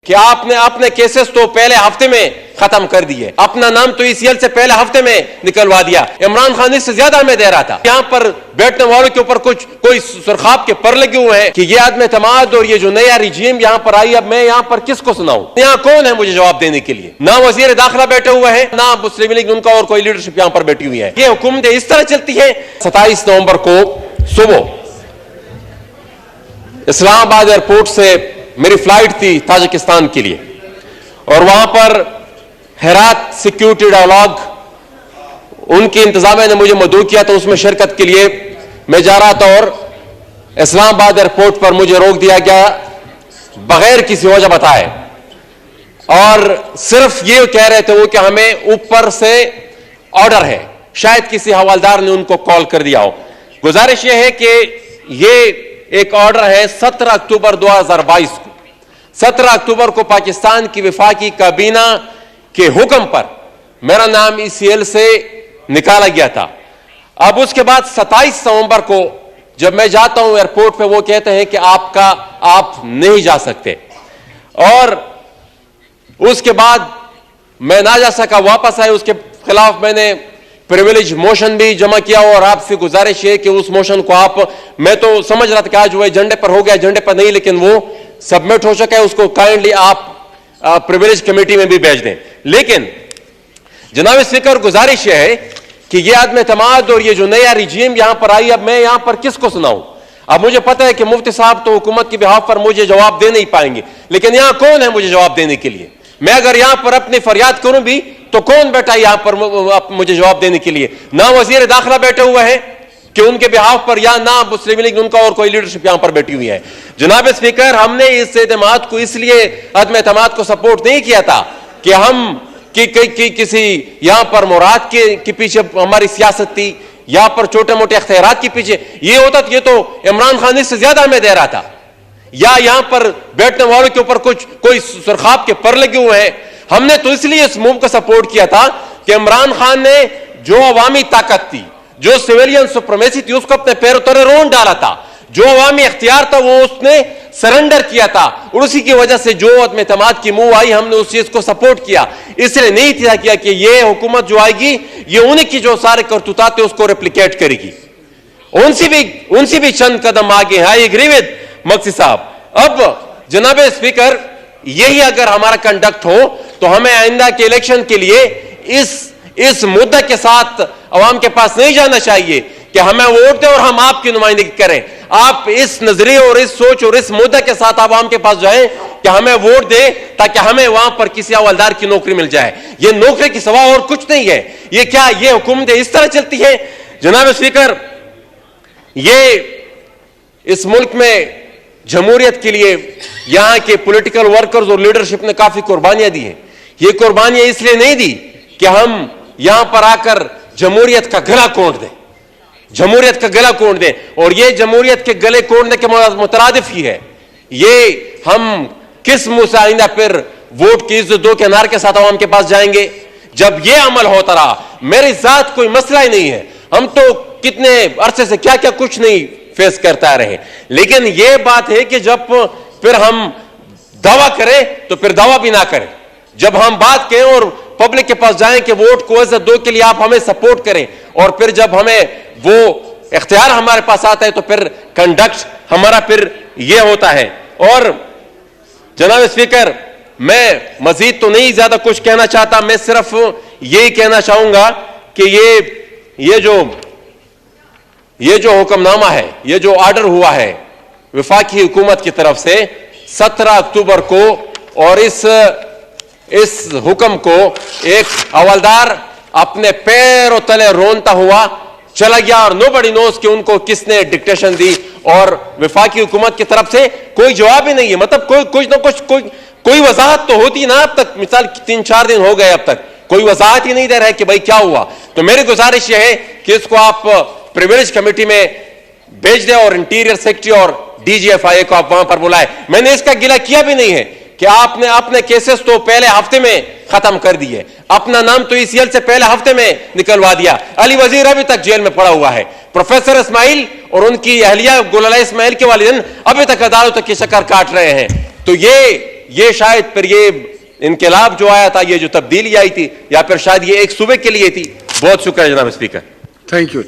कि आपने अपने केसेस तो पहले हफ्ते में खत्म कर दिए, अपना नाम तो ईसीएल से पहले हफ्ते में निकलवा दिया। इमरान खान इससे ज्यादा हमें दे रहा था। यहाँ पर बैठने वालों के ऊपर कोई सुरखाब के पर लगे हुए हैं कि ये आदम एतमाद और ये जो नया रिजीम यहाँ पर आई, अब मैं यहाँ पर किसको सुनाऊं? यहाँ कौन है मुझे जवाब देने के लिए? ना वजीर दाखिला बैठे हुए हैं, ना मुस्लिम लीग उनका और कोई लीडरशिप यहाँ पर बैठी हुई है। ये हुकूमतें इस तरह चलती है। 27 नवंबर को सुबह इस्लामाबाद एयरपोर्ट से मेरी फ्लाइट थी ताजिकिस्तान के लिए, और वहां पर हेरात सिक्योरिटी डायलॉग उनके इंतजामिया ने मुझे मदऊ किया, तो उसमें शिरकत के लिए मैं जा रहा था और इस्लामाबाद एयरपोर्ट पर मुझे रोक दिया गया बगैर किसी वजह बताए, और सिर्फ ये कह रहे थे वो कि हमें ऊपर से ऑर्डर है। शायद किसी हवालदार ने उनको कॉल कर दिया हो। गुजारिश यह है कि ये एक ऑर्डर है 17 अक्टूबर 2022 को। 17 अक्टूबर को पाकिस्तान की वफाकी काबीना के हुक्म पर मेरा नाम ईसीएल से निकाला गया था। अब उसके बाद 27 नवंबर को जब मैं जाता हूं एयरपोर्ट पे, वो कहते हैं कि आप नहीं जा सकते, और उसके बाद मैं ना जा सका, वापस आए। उसके खिलाफ मैंने प्रिविलेज मोशन भी जमा किया, और आपसे गुजारिश है कि उस मोशन को मैं तो समझ रहा था कि आज वो एजेंडे पर हो गया, एजेंडे पर नहीं, लेकिन वो सबमिट हो चुका है, उसको काइंडली आप प्रिविलेज कमेटी में भी भेज दें। लेकिन जनाब स्पीकर, गुजारिश यह है कि ये आदम एतमाद और ये जो नया रिजीम यहां पर आई, अब मैं यहां पर किसको सुनाऊं? अब मुझे पता है कि मुफ्ती साहब तो हुकूमत की बिहाफ पर मुझे जवाब दे नहीं पाएंगे, लेकिन यहां कौन है मुझे जवाब देने के लिए? मैं अगर यहां पर अपनी फरियाद करूं भी तो कौन बैठा यहां पर मुझे जवाब देने के लिए? ना वजीर दाखिला बैठे हुए हैं कि उनके बिहाफ पर, या ना मुस्लिम लीग उनका और कोई लीडरशिप यहां पर बैठी हुई है। जनाब स्पीकर, हमने इस एतमाद को इसलिए अदम एतमाद को सपोर्ट नहीं किया था कि हम किसी यहां पर मुराद के पीछे हमारी सियासत थी, यहां पर छोटे मोटे अख्तियारात के पीछे ये होता, ये तो इमरान खान इससे ज्यादा हमें दे रहा था, या यहां पर बैठने वालों के ऊपर कोई सुरखाब के पर लगे हुए हैं। हमने तो इसलिए इस मूव को सपोर्ट किया था कि इमरान खान ने जो अवामी ताकत थी, जो सिविलियन सुप्रीमेसी थी, उसको अपने पैरों तले रोन डाला था। जो अवामी इख्तियार था वो उसने सरेंडर किया था, और उसी की वजह से जो अदम एतमाद की मूव आई, हमने उस चीज को सपोर्ट किया। इसलिए नहीं था किया कि ये हुकूमत जो आएगी ये उन्हीं की जो सारे करतूतात थे उसको रेप्लिकेट करेगी। उनसे भी चंद कदम आगे है। आई एग्री विद मक्सी साहब। अब जनाब स्पीकर, यही अगर हमारा कंडक्ट हो तो हमें आइंदा के इलेक्शन के लिए इस मुद्दा के साथ अवाम के पास नहीं जाना चाहिए कि हमें वोट दें और हम आपकी नुमाइंदगी करें। आप इस नजरिए और इस सोच और इस मुद्दा के साथ आवाम के पास जाएं कि हमें वोट दें ताकि हमें वहां पर किसी हवलदार की नौकरी मिल जाए। यह नौकरी की सवा और कुछ नहीं है। ये क्या ये हुकूमतें इस तरह चलती है? जनाब स्पीकर, ये इस मुल्क में जमहूरियत के लिए यहां के पॉलिटिकल वर्कर्स और लीडरशिप ने काफी कुर्बानियां दी हैं। ये कुर्बानियां इसलिए नहीं दी कि हम यहां पर आकर जमहूरियत का गला कोड़ दें, जमहूरियत का गला कोड़ दें, और ये जमहूरियत के गले कोड़ने के मुतरादिफ ही है। ये हम किस मुंह से आइंदा फिर वोट की इज्जत दो के नारे के साथ आवाम के पास जाएंगे? जब ये अमल होता रहा, मेरी जात कोई मसला ही नहीं है, हम तो कितने अरसे से क्या क्या कुछ नहीं फेस करता रहे, लेकिन यह बात है कि जब फिर हम दावा करें तो फिर दावा भी ना करें। जब हम बात करें और पब्लिक के पास जाएं कि वोट को इज्जत दो के लिए आप हमें सपोर्ट करें, और फिर जब हमें वो इख्तियार हमारे पास आता है तो फिर कंडक्ट हमारा फिर ये होता है। और जनाब स्पीकर, मैं मजीद तो नहीं ज्यादा कुछ कहना चाहता, मैं सिर्फ यही कहना चाहूंगा कि ये जो हुक्मनामा है, ये जो ऑर्डर हुआ है वफाकी हुकूमत की तरफ से 17 अक्टूबर को, और इस हुक्म को एक हवलदार अपने पैरों तले रोनता हुआ चला गया, और नोबडी नोस कि उनको किसने डिक्टेशन दी, और वफाकी हुकूमत की तरफ से कोई जवाब ही नहीं है। मतलब कुछ ना कुछ कोई वजाहत तो होती ना। अब तक मिसाल 3-4 दिन हो गए, अब तक कोई वजाहत ही नहीं दे रहा है कि भाई क्या हुआ। तो मेरी गुजारिश यह है कि इसको आप प्रिविलेज कमेटी में भेज दें, और इंटीरियर सेक्रेटरी और डीजीएफआई को आप वहां पर बुलाए। मैंने इसका गिला किया भी नहीं है कि आपने अपने केसेस तो पहले हफ्ते में खत्म कर दिए, अपना नाम तो ईसीएल से पहले हफ्ते में निकलवा दिया। अली वजीर अभी तक जेल में पड़ा हुआ है, प्रोफेसर इस्माइल और उनकी अहलिया गुलाला इस्माइल के वालिदैन अभी तक अदालतों की शक्कर काट रहे हैं। तो ये ये शायद फिर ये इनकलाब जो आया था, ये जो तब्दीली आई थी, या फिर शायद ये एक सूबे के लिए थी। बहुत शुक्रिया जनाब स्पीकर। Thank you.